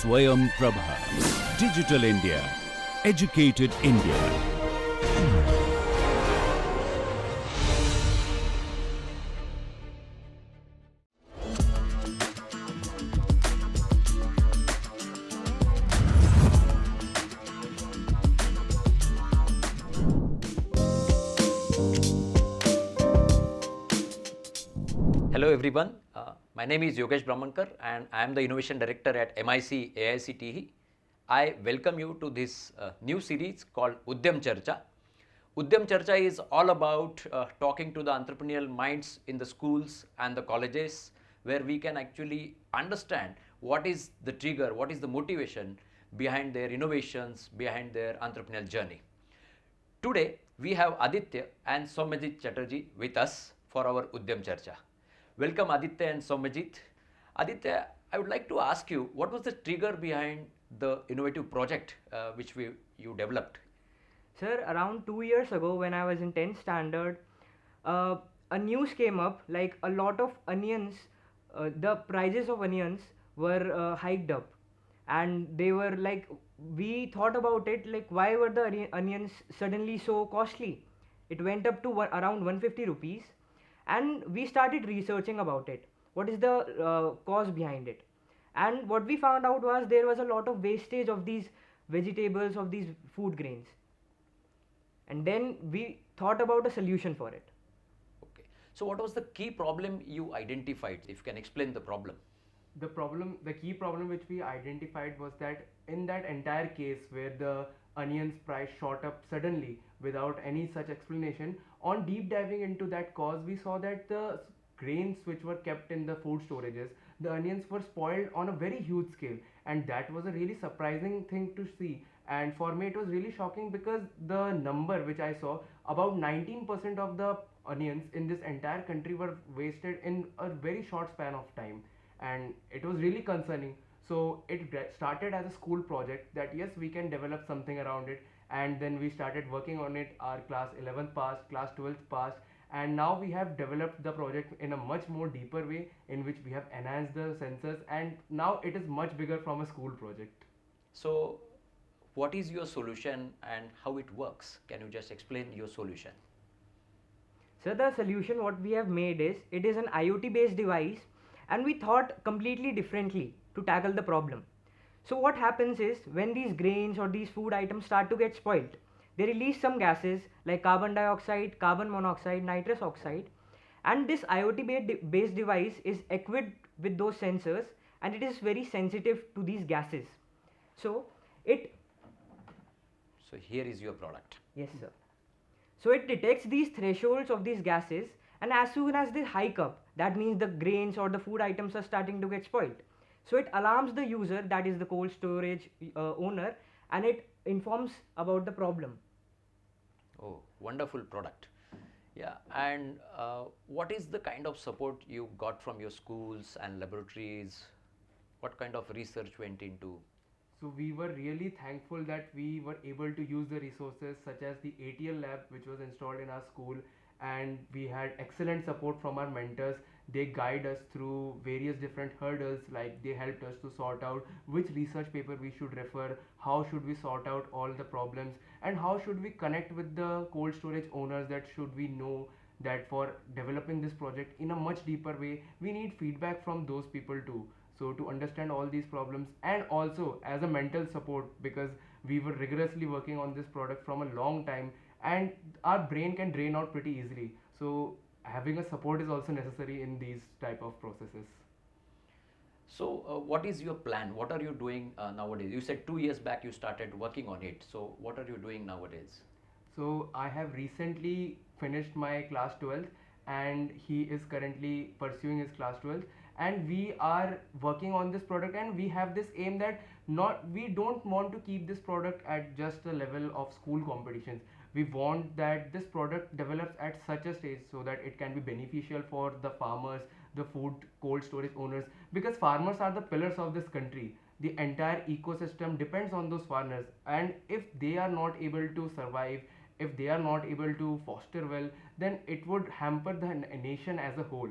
Swayam Prabha. Digital India. Educated India. Hello everyone, my name is Yogesh Brahmankar and I am the Innovation Director at MIC AICTE. I welcome you to this new series called Udyam Charcha. Udyam Charcha is all about talking to the entrepreneurial minds in the schools and the colleges, where we can actually understand what is the trigger, what is the motivation behind their innovations, behind their entrepreneurial journey. Today we have Aditya and Soumyajit Chatterjee with us for our Udyam Charcha. Welcome Aditya and Soumyajit. Aditya, I would like to ask you, what was the trigger behind the innovative project which you developed? Sir, around 2 years ago when I was in 10th standard, a news came up like a lot of onions, the prices of onions were hiked up, and they were like, we thought about it like, why were the onions suddenly so costly? It went up to around 150 rupees, and we started researching about it. What is the cause behind it? And what we found out was there was a lot of wastage of these vegetables, of these food grains, and then we thought about a solution for it. Okay. So what was the key problem you identified? If you can explain the problem. The key problem which we identified was that in that entire case where the onions price shot up suddenly without any such explanation, on deep diving into that cause, we saw that the grains which were kept in the food storages, the onions were spoiled on a very huge scale, and that was a really surprising thing to see. And for me it was really shocking, because the number which I saw, about 19% of the onions in this entire country were wasted in a very short span of time, and it was really concerning. So it started as a school project that yes, we can develop something around it, and then we started working on it. Our class 11th passed, class 12th passed, and now we have developed the project in a much more deeper way, in which we have enhanced the sensors, and now it is much bigger from a school project. So what is your solution and how it works? Can you just explain your solution? So the solution what we have made is, it is an IoT based device, and we thought completely differently to tackle the problem. So what happens is, when these grains or these food items start to get spoiled, they release some gases like carbon dioxide, carbon monoxide, nitrous oxide, and this IoT based device is equipped with those sensors, and it is very sensitive to these gases. So it So here is your product. Yes, sir. So it detects these thresholds of these gases, and as soon as they hike up, that means the grains or the food items are starting to get spoiled. So it alarms the user, that is the cold storage owner, and it informs about the problem. Oh, wonderful product. Yeah, and what is the kind of support you got from your schools and laboratories? What kind of research went into? So we were really thankful that we were able to use the resources such as the ATL lab which was installed in our school, and we had excellent support from our mentors. They guide us through various different hurdles, like they helped us to sort out which research paper we should refer, how should we sort out all the problems, and how should we connect with the cold storage owners, that should we know that for developing this project in a much deeper way, we need feedback from those people too. So to understand all these problems, and also as a mental support, because we were rigorously working on this product from a long time, and our brain can drain out pretty easily. So having a support is also necessary in these type of processes. So what is your plan? What are you doing nowadays? You said 2 years back you started working on it. So what are you doing nowadays? So I have recently finished my class 12th, and he is currently pursuing his class 12th, and we are working on this product, and we have this aim that not we don't want to keep this product at just the level of school competitions. We want that this product develops at such a stage so that it can be beneficial for the farmers, the food cold storage owners, because farmers are the pillars of this country. The entire ecosystem depends on those farmers, and if they are not able to survive, if they are not able to foster well, then it would hamper the nation as a whole.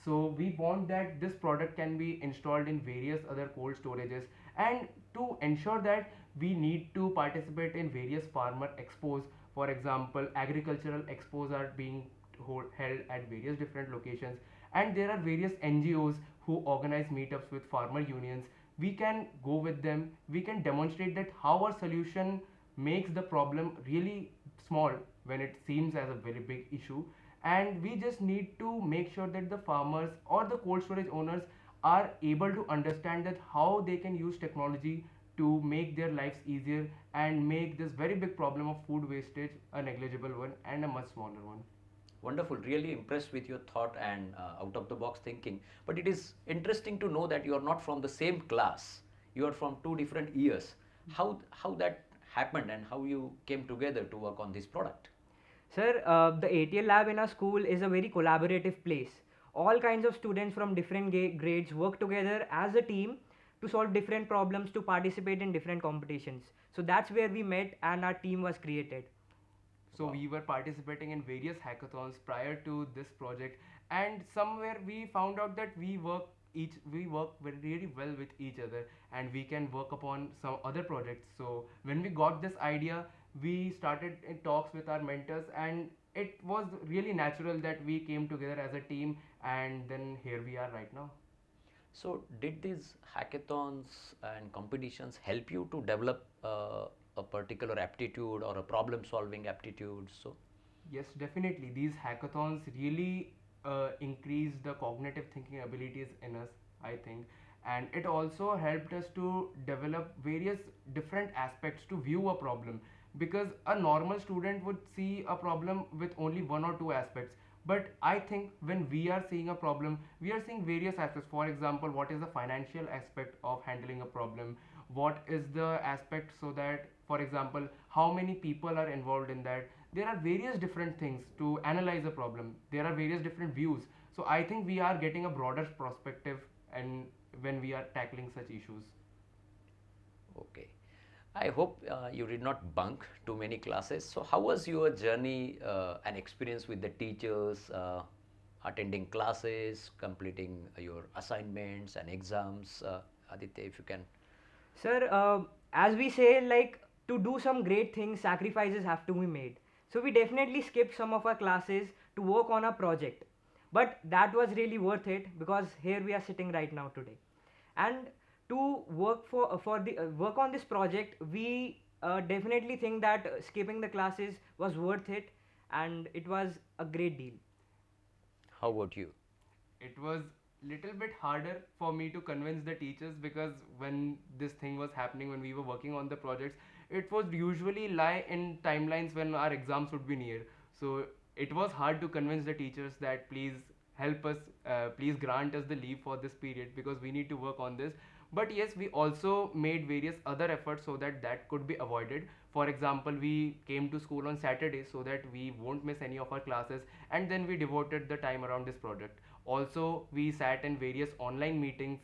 So we want that this product can be installed in various other cold storages, And to ensure that, we need to participate in various farmer expos. For example, agricultural expos are being held at various different locations, and there are various NGOs who organize meetups with farmer unions. We can go with them, we can demonstrate that how our solution makes the problem really small when it seems as a very big issue. And we just need to make sure that the farmers or the cold storage owners are able to understand that how they can use technology to make their lives easier and make this very big problem of food wastage a negligible one and a much smaller one. Wonderful. Really impressed with your thought and out of the box thinking. But it is interesting to know that you are not from the same class. You are from two different years. How that happened and how you came together to work on this product? Sir, the ATL lab in our school is a very collaborative place. All kinds of students from different grades work together as a team to solve different problems, to participate in different competitions. So that's where we met and our team was created. So we were participating in various hackathons prior to this project, and somewhere we found out that we work really well with each other, and we can work upon some other projects. So when we got this idea, we started in talks with our mentors, and it was really natural that we came together as a team, and then here we are right now. So did these hackathons and competitions help you to develop a particular aptitude or a problem solving aptitude? So Yes, definitely. These hackathons really increase the cognitive thinking abilities in us, I think. And it also helped us to develop various different aspects to view a problem. Because a normal student would see a problem with only one or two aspects. But I think when we are seeing a problem, we are seeing various aspects. For example, what is the financial aspect of handling a problem? What is the aspect, so that, for example, how many people are involved in that? There are various different things to analyze a problem. There are various different views. So I think we are getting a broader perspective, and when we are tackling such issues. okay. I hope you did not bunk too many classes. So how was your journey and experience with the teachers, attending classes, completing your assignments and exams? Aditya, if you can. Sir, as we say, like, to do some great things, sacrifices have to be made. So we definitely skipped some of our classes to work on a project. But that was really worth it, because here we are sitting right now today. And to work on this project, we definitely think that skipping the classes was worth it, and it was a great deal. How about you? It was little bit harder for me to convince the teachers, because when this thing was happening, when we were working on the projects, it was usually lie in timelines when our exams would be near. So it was hard to convince the teachers that please help us, please grant us the leave for this period, because we need to work on this. But yes, we also made various other efforts so that that could be avoided. For example, we came to school on Saturdays so that we won't miss any of our classes, and then we devoted the time around this project. Also, we sat in various online meetings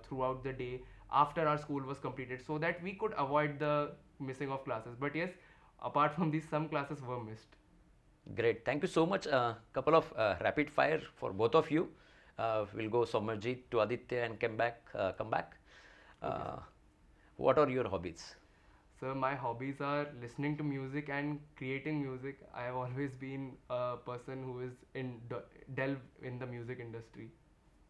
throughout the day after our school was completed, so that we could avoid the missing of classes. But yes, apart from these, some classes were missed. Great. Thank you so much. Couple of rapid fire for both of you. We'll go Somerjit to Aditya and come back. What are your hobbies? So my hobbies are listening to music and creating music. I have always been a person who is delve in the music industry.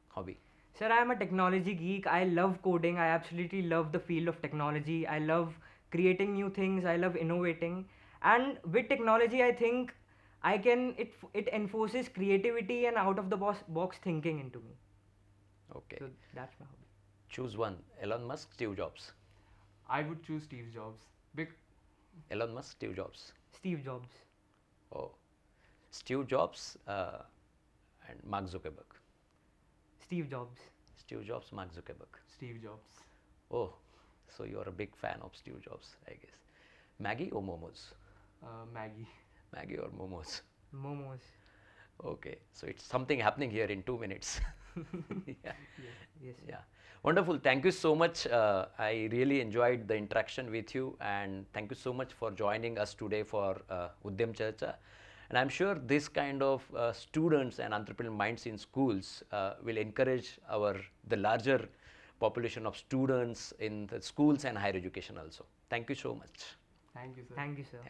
Hobby. Sir, I am a technology geek. I love coding. I absolutely love the field of technology. I love creating new things. I love innovating. And with technology, I think it enforces creativity and out of the box thinking into me. Okay. So that's my hobby. Choose one. Elon Musk, Steve Jobs. I would choose Steve Jobs. Elon Musk, Steve Jobs. Steve Jobs. Oh, Steve Jobs and Mark Zuckerberg. Steve Jobs. Steve Jobs, Mark Zuckerberg. Steve Jobs. Oh, so you're a big fan of Steve Jobs, I guess. Maggie or momos? Maggie. Maggie or momos? Momos. Okay, so it's something happening here in 2 minutes. Yeah. Yes. Yeah, wonderful. Thank you so much. I really enjoyed the interaction with you, and thank you so much for joining us today for Udyam Charcha. And I'm sure this kind of students and entrepreneurial minds in schools will encourage the larger population of students in the schools and higher education also. Thank you so much. Thank you, sir. Thank you, sir.